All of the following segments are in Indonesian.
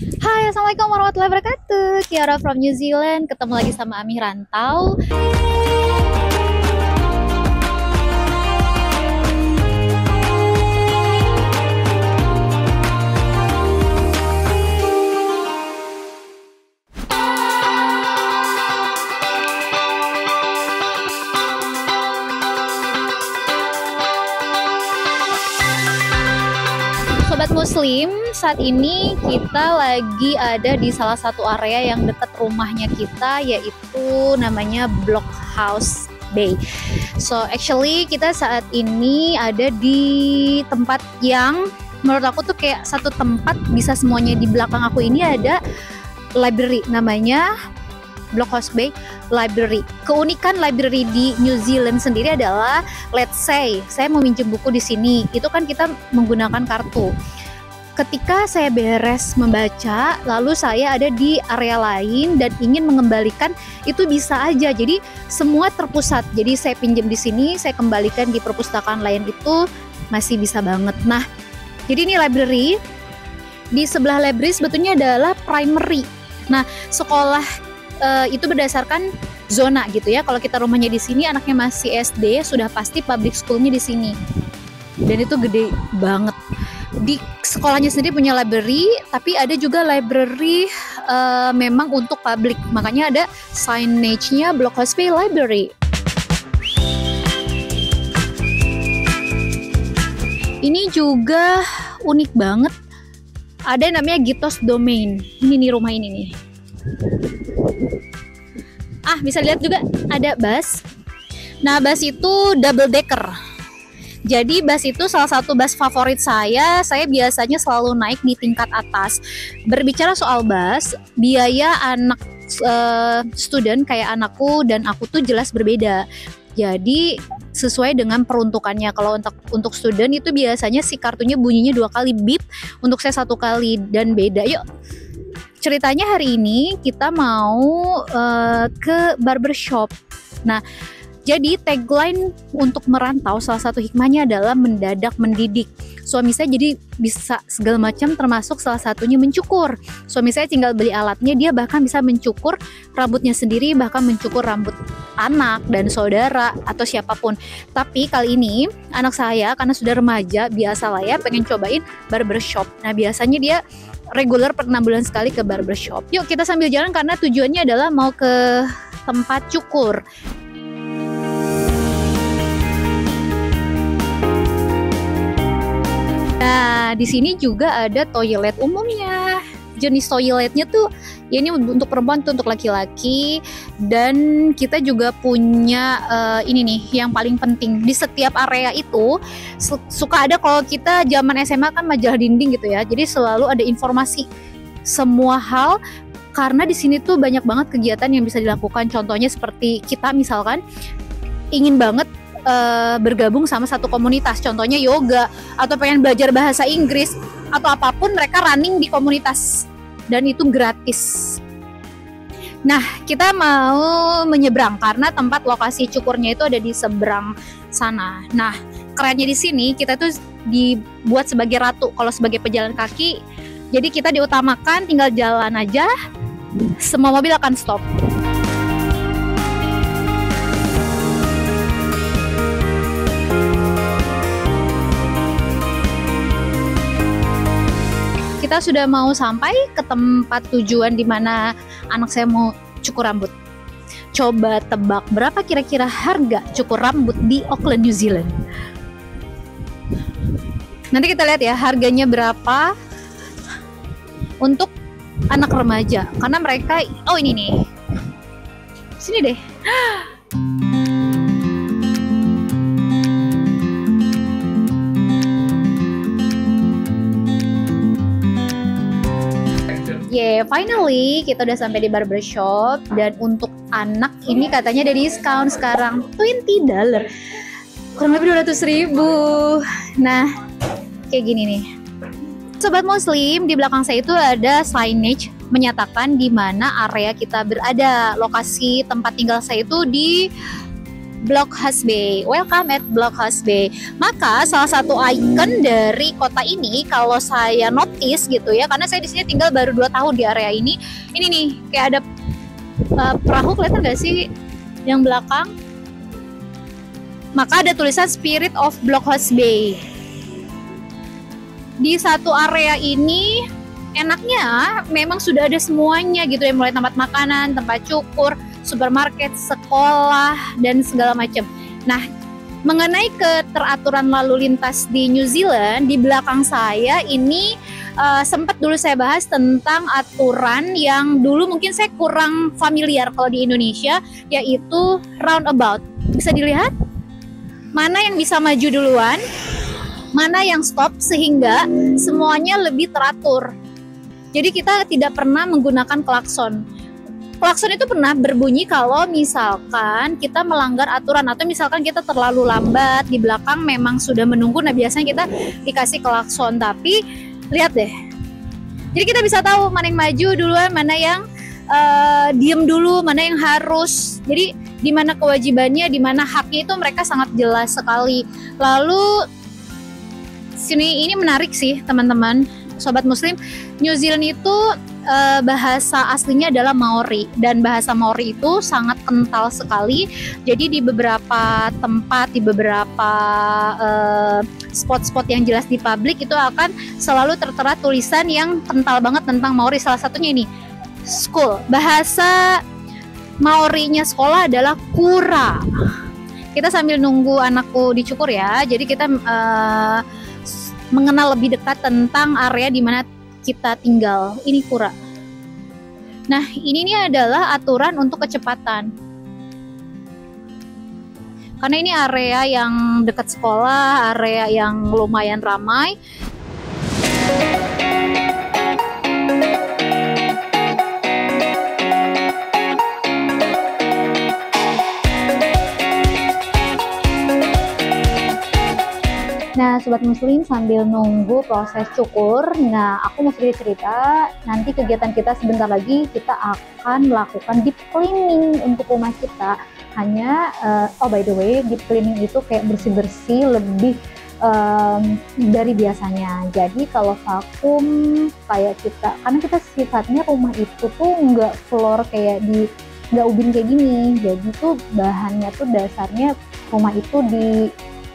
Hai, Assalamualaikum warahmatullahi wabarakatuh. Kiara from New Zealand. Ketemu lagi sama Ami Rantau. Sobat Muslim, saat ini kita lagi ada di salah satu area yang dekat rumahnya kita, yaitu namanya Blockhouse Bay. So actually kita saat ini ada di tempat yang menurut aku tuh kayak satu tempat bisa semuanya. Di belakang aku ini ada library, namanya Blockhouse Bay Library. Keunikan library di New Zealand sendiri adalah, let's say saya mau minjem buku di sini, itu kan kita menggunakan kartu. Ketika saya beres membaca, lalu saya ada di area lain dan ingin mengembalikan, itu bisa aja. Jadi semua terpusat. Jadi saya pinjam di sini, saya kembalikan di perpustakaan lain, itu masih bisa banget. Nah, jadi ini library. Di sebelah library sebetulnya adalah primary. Nah, sekolah itu berdasarkan zona gitu ya. Kalau kita rumahnya di sini, anaknya masih SD, sudah pasti public schoolnya di sini. Dan itu gede banget. Di sekolahnya sendiri punya library, tapi ada juga library memang untuk publik. Makanya ada signage-nya Blockhouse Bay Library. Ini juga unik banget. Ada namanya Gitos Domain. Ini nih rumah ini nih. Bisa lihat juga ada bus. Nah, bus itu double decker. Jadi bus itu salah satu bus favorit saya. Saya biasanya selalu naik di tingkat atas. Berbicara soal bus, biaya anak student kayak anakku dan aku tuh jelas berbeda. Jadi sesuai dengan peruntukannya. Kalau untuk student itu biasanya si kartunya bunyinya 2 kali beep, untuk saya 1 kali dan beda. Yuk, ceritanya hari ini kita mau ke barbershop. Nah, jadi tagline untuk merantau salah satu hikmahnya adalah mendadak mendidik. Suami saya jadi bisa segala macam, termasuk salah satunya mencukur. Suami saya tinggal beli alatnya, dia bahkan bisa mencukur rambutnya sendiri, bahkan mencukur rambut anak dan saudara atau siapapun. Tapi kali ini anak saya karena sudah remaja, biasalah ya pengen cobain barbershop. Nah, biasanya dia reguler per 6 bulan sekali ke barbershop. Yuk kita sambil jalan karena tujuannya adalah mau ke tempat cukur. Nah, di sini juga ada toilet umumnya. Jenis toiletnya tuh, ya ini untuk perempuan tuh, untuk laki-laki. Dan kita juga punya ini nih, yang paling penting di setiap area itu suka ada, kalau kita zaman SMA kan majalah dinding gitu ya. Jadi selalu ada informasi semua hal, karena di sini tuh banyak banget kegiatan yang bisa dilakukan. Contohnya seperti kita misalkan ingin banget bergabung sama satu komunitas, contohnya yoga, atau pengen belajar bahasa Inggris atau apapun, mereka running di komunitas dan itu gratis. Nah, kita mau menyeberang karena tempat lokasi cukurnya itu ada di seberang sana. Nah, kerennya di sini kita tuh dibuat sebagai ratu. Kalau sebagai pejalan kaki, jadi kita diutamakan, tinggal jalan aja, semua mobil akan stop. Kita sudah mau sampai ke tempat tujuan di mana anak saya mau cukur rambut. Coba tebak berapa kira-kira harga cukur rambut di Auckland, New Zealand? Nanti kita lihat ya harganya berapa untuk anak remaja. Karena mereka, oh ini nih, sini deh. Finally kita udah sampai di barbershop. Dan untuk anak ini katanya ada diskon sekarang $20, kurang lebih 200.000. Nah, kayak gini nih Sobat Muslim, di belakang saya itu ada signage menyatakan di mana area kita berada. Lokasi tempat tinggal saya itu di Blockhouse Bay. Welcome at Blockhouse Bay. Maka salah satu ikon dari kota ini kalau saya notice gitu ya, karena saya di sini tinggal baru 2 tahun di area ini nih kayak ada perahu, kelihatan nggak sih yang belakang? Maka ada tulisan Spirit of Blockhouse Bay. Di satu area ini enaknya memang sudah ada semuanya gitu ya, mulai tempat makanan, tempat cukur, supermarket, sekolah, dan segala macam. Nah, mengenai keteraturan lalu lintas di New Zealand, di belakang saya ini sempat dulu saya bahas tentang aturan yang dulu mungkin saya kurang familiar kalau di Indonesia, yaitu roundabout. Bisa dilihat mana yang bisa maju duluan, mana yang stop, sehingga semuanya lebih teratur. Jadi kita tidak pernah menggunakan klakson. Klakson itu pernah berbunyi kalau misalkan kita melanggar aturan atau misalkan kita terlalu lambat, di belakang memang sudah menunggu. Nah, biasanya kita dikasih klakson, tapi lihat deh. Jadi kita bisa tahu mana yang maju duluan, mana yang diem dulu, mana yang harus. Jadi di mana kewajibannya, di mana haknya itu mereka sangat jelas sekali. Lalu ini menarik sih teman-teman, sobat muslim. New Zealand itu bahasa aslinya adalah Maori, dan bahasa Maori itu sangat kental sekali. Jadi di beberapa tempat, di beberapa spot-spot yang jelas di publik itu akan selalu tertera tulisan yang kental banget tentang Maori. Salah satunya ini, school. Bahasa Maorinya sekolah adalah kura. Kita sambil nunggu anakku dicukur ya, jadi kita mengenal lebih dekat tentang area di mana kita tinggal. Ini kura. Nah, ini nih adalah aturan untuk kecepatan. Karena ini area yang dekat sekolah, area yang lumayan ramai. Nah, sobat muslim, sambil nunggu proses cukur, nah aku mau sedikit cerita. Nanti kegiatan kita sebentar lagi kita akan melakukan deep cleaning untuk rumah kita. Hanya oh by the way, deep cleaning itu kayak bersih-bersih lebih dari biasanya. Jadi kalau vakum kayak kita, karena kita sifatnya rumah itu tuh nggak floor kayak nggak ubin kayak gini. Jadi tuh bahannya tuh dasarnya rumah itu di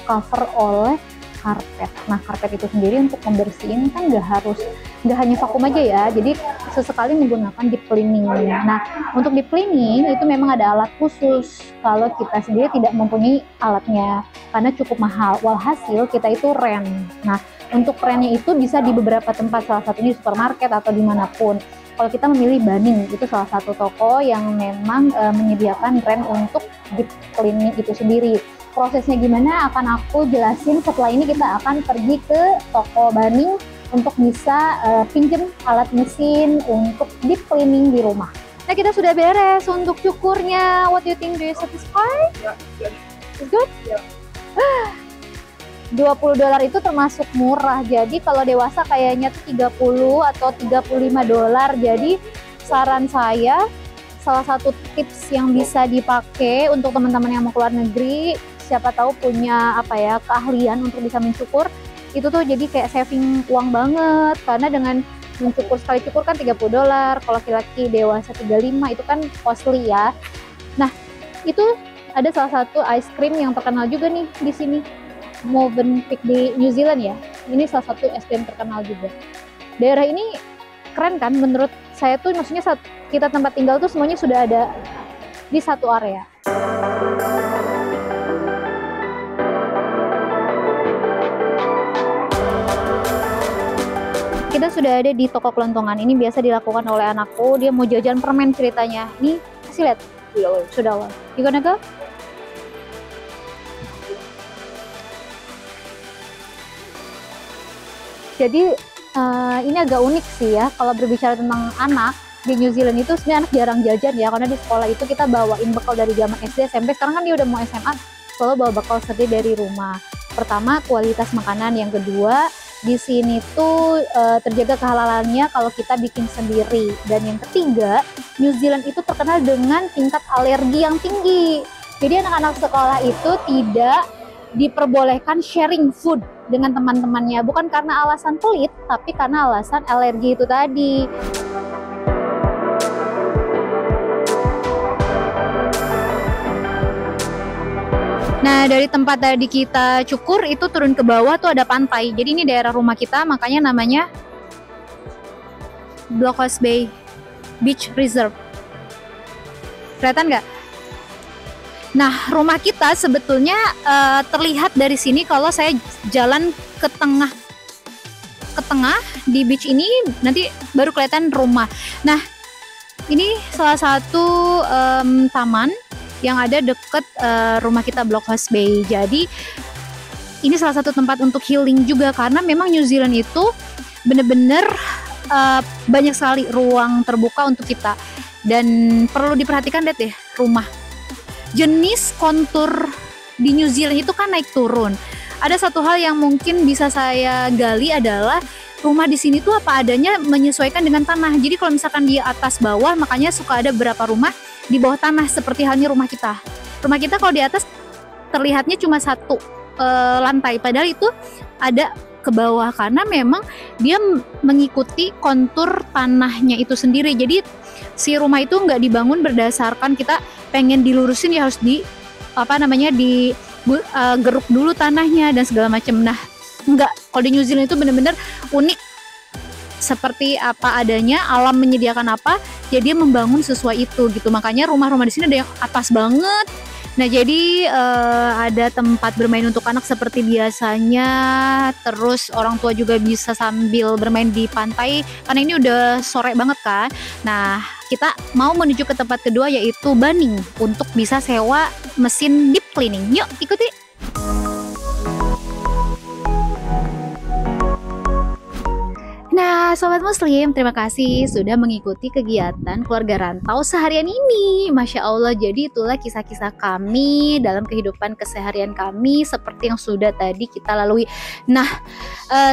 cover oleh karpet. Nah, karpet itu sendiri untuk membersihin kan nggak hanya vakum aja ya, jadi sesekali menggunakan deep cleaning. Nah, untuk deep cleaning itu memang ada alat khusus kalau kita sendiri tidak mempunyai alatnya karena cukup mahal. Walhasil kita itu rent. Nah, untuk rentnya itu bisa di beberapa tempat, salah satunya di supermarket atau dimanapun. Kalau kita memilih Bunnings, itu salah satu toko yang memang menyediakan rent untuk deep cleaning itu sendiri. Prosesnya gimana akan aku jelasin setelah ini. Kita akan pergi ke toko Bunnings untuk bisa pinjem alat mesin untuk deep cleaning di rumah. Nah, kita sudah beres untuk cukurnya. What do you think? Do you satisfied? It's good? $20 itu termasuk murah. Jadi kalau dewasa kayaknya tuh 30 atau $35. Jadi saran saya, salah satu tips yang bisa dipakai untuk teman-teman yang mau keluar negeri, siapa tahu punya keahlian untuk bisa mencukur, itu tuh jadi kayak saving uang banget. Karena dengan mencukur sekali cukur kan $30, kalau laki-laki dewasa 35 itu kan costly ya. Nah, itu ada salah satu ice cream yang terkenal juga nih di sini, Movenpick di New Zealand ya. Ini salah satu es krim terkenal juga. Daerah ini keren kan menurut saya tuh, maksudnya saat kita tempat tinggal tuh semuanya sudah ada di satu area. Kita sudah ada di toko kelontongan. Ini biasa dilakukan oleh anakku. Dia mau jajan permen ceritanya. Nih, kasih lihat. Sudah. You gonna go? Jadi ini agak unik sih ya. Kalau berbicara tentang anak di New Zealand itu sebenarnya anak jarang jajan ya. Karena di sekolah itu kita bawain bekal dari zaman SD, SMP. Sekarang kan dia udah mau SMA, selalu bawa bekal sendiri dari rumah. Pertama, kualitas makanan. Yang kedua, di sini tuh terjaga kehalalannya kalau kita bikin sendiri. Dan yang ketiga, New Zealand itu terkenal dengan tingkat alergi yang tinggi. Jadi anak-anak sekolah itu tidak diperbolehkan sharing food dengan teman-temannya, bukan karena alasan pelit, tapi karena alasan alergi itu tadi. Nah, dari tempat tadi kita cukur itu turun ke bawah tuh ada pantai. Jadi ini daerah rumah kita, makanya namanya Blockhouse Bay Beach Reserve. Kelihatan nggak? Nah, rumah kita sebetulnya terlihat dari sini kalau saya jalan ke tengah di beach ini, nanti baru kelihatan rumah. Nah, ini salah satu taman yang ada deket rumah kita, Blockhouse Bay. Jadi ini salah satu tempat untuk healing juga, karena memang New Zealand itu bener-bener banyak sekali ruang terbuka untuk kita. Dan perlu diperhatikan, lihat deh rumah. Jenis kontur di New Zealand itu kan naik turun. Ada satu hal yang mungkin bisa saya gali adalah rumah di sini tuh apa adanya, menyesuaikan dengan tanah. Jadi kalau misalkan di atas bawah, makanya suka ada beberapa rumah di bawah tanah, seperti halnya rumah kita. Rumah kita kalau di atas terlihatnya cuma satu lantai, padahal itu ada ke bawah karena memang dia mengikuti kontur tanahnya itu sendiri. Jadi si rumah itu nggak dibangun berdasarkan kita pengen dilurusin, ya harus geruk dulu tanahnya dan segala macam. Nah, enggak, kalau di New Zealand itu bener-bener unik, seperti apa adanya, alam menyediakan apa, ya dia membangun sesuai itu gitu. Makanya rumah-rumah di sini ada yang atas banget. Nah, jadi ada tempat bermain untuk anak seperti biasanya. Terus orang tua juga bisa sambil bermain di pantai, karena ini udah sore banget kan. Nah, kita mau menuju ke tempat kedua, yaitu Bunnings, untuk bisa sewa mesin deep cleaning. Yuk, ikuti. Nah, Sobat Muslim, terima kasih sudah mengikuti kegiatan keluarga rantau seharian ini. Masya Allah, jadi itulah kisah-kisah kami dalam kehidupan keseharian kami seperti yang sudah tadi kita lalui. Nah,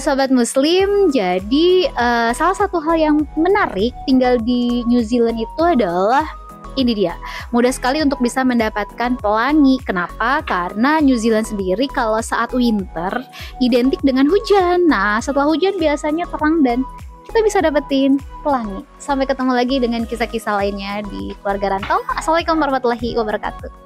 Sobat Muslim, jadi salah satu hal yang menarik tinggal di New Zealand itu adalah ini dia, mudah sekali untuk bisa mendapatkan pelangi. Kenapa? Karena New Zealand sendiri kalau saat winter identik dengan hujan. Nah, setelah hujan biasanya terang dan kita bisa dapetin pelangi. Sampai ketemu lagi dengan kisah-kisah lainnya di Keluarga Rantau. Assalamualaikum warahmatullahi wabarakatuh.